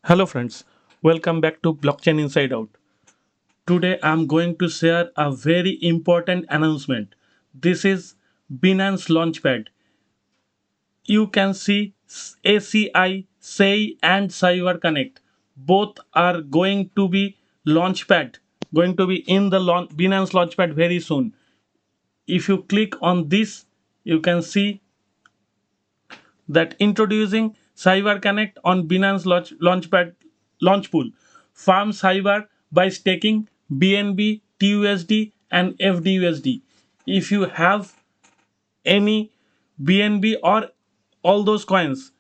Hello friends, welcome back to Blockchain Inside Out. Today I'm going to share a very important announcement. This is Binance Launchpad. You can see ACI, SEI and Cyber Connect. Both are going to be Launchpad, going to be in the Binance Launchpad very soon. If you click on this, you can see that introducing Cyber Connect on Binance Launchpad Launchpool. Farm Cyber by staking BNB, TUSD, and FDUSD. If you have any BNB or all those coins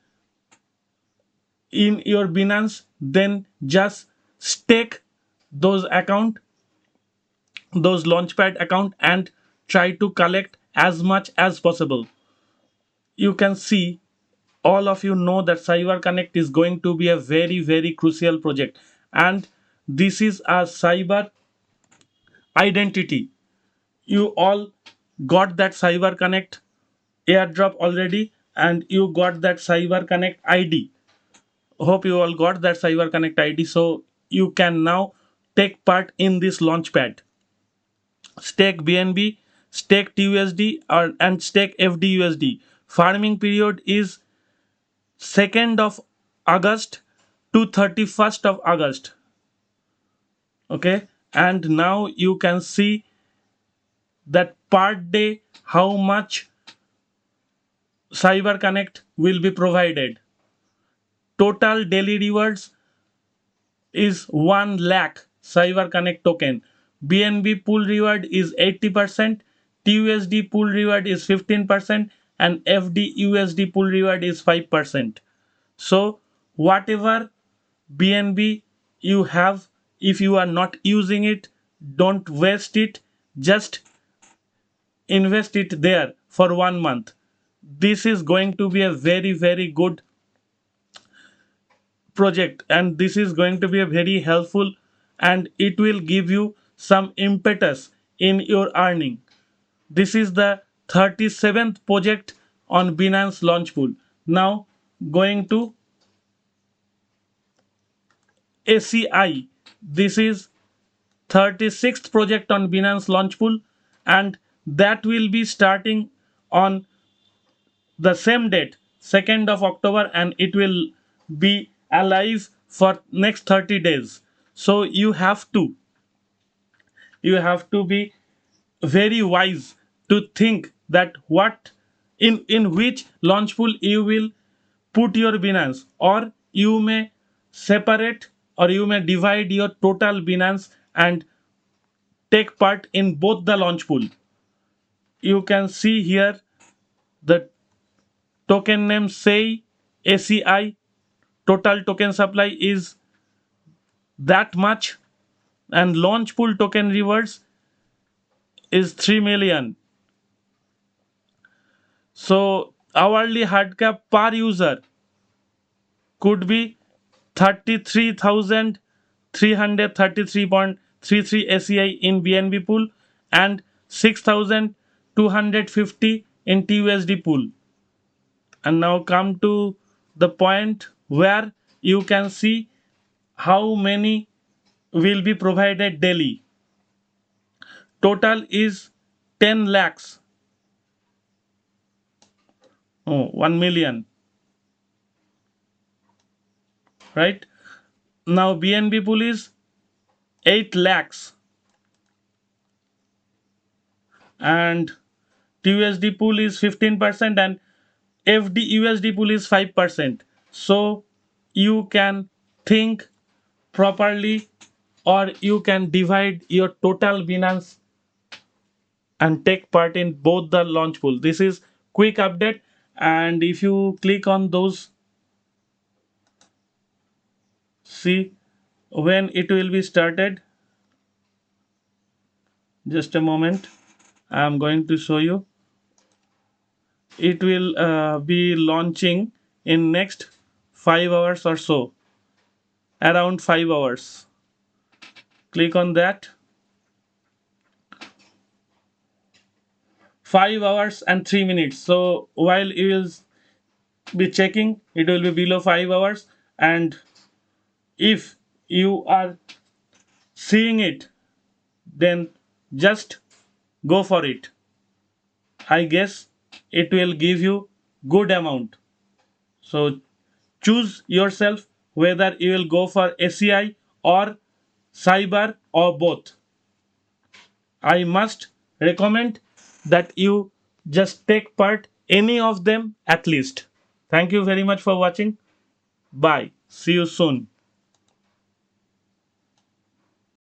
in your Binance, then just stake those Launchpad account, and try to collect as much as possible. You can see, all of you know that Cyber Connect is going to be a very crucial project, and this is a cyber identity. You all got that Cyber Connect airdrop already, and you got that Cyber Connect ID. Hope you all got that Cyber Connect ID, so you can now take part in this launchpad. Stake BNB, stake TUSD, and stake FDUSD. Farming period is 2nd of August to 31st of August. Okay, and now you can see that per day how much Cyber Connect will be provided. Total daily rewards is 1 lakh Cyber Connect token. BNB pool reward is 80%, TUSD pool reward is 15%, and FDUSD pool reward is 5%. So whatever BNB you have, if you are not using it, don't waste it. Just invest it there for 1 month. This is going to be a very good project, and this is going to be a very helpful, and it will give you some impetus in your earning. This is the 37th project on Binance Launchpool. Now going to SEI. This is 36th project on Binance Launchpool, and that will be starting on the same date, 2nd of October, and it will be alive for next 30 days. So you have to be very wise to think that what in which launch pool you will put your Binance, or you may separate, or you may divide your total Binance and take part in both the launch pool. You can see here the token name say ACI. Total token supply is that much, and launch pool token rewards is 3 million. So hourly hard cap per user could be 33,333.33 SEI in BNB pool and 6,250 in TUSD pool. And now come to the point where you can see how many will be provided daily. Total is 10 lakhs. 1 million, right? Now BNB pool is 8 lakhs, and TUSD pool is 15%, and FDUSD pool is 5%. So you can think properly, or you can divide your total Binance and take part in both the launch pool. This is quick update, and if you click on those, see when it will be started. Just a moment, I am going to show you. It will be launching in next 5 hours or so, around 5 hours. Click on that. 5 hours and 3 minutes. So while you will be checking, it will be below 5 hours, and If you are seeing it, then just go for it. I guess it will give you good amount. So choose yourself whether you will go for SEI or cyber or both. I must recommend that you just take part any of them at least. Thank you very much for watching. Bye. See you soon.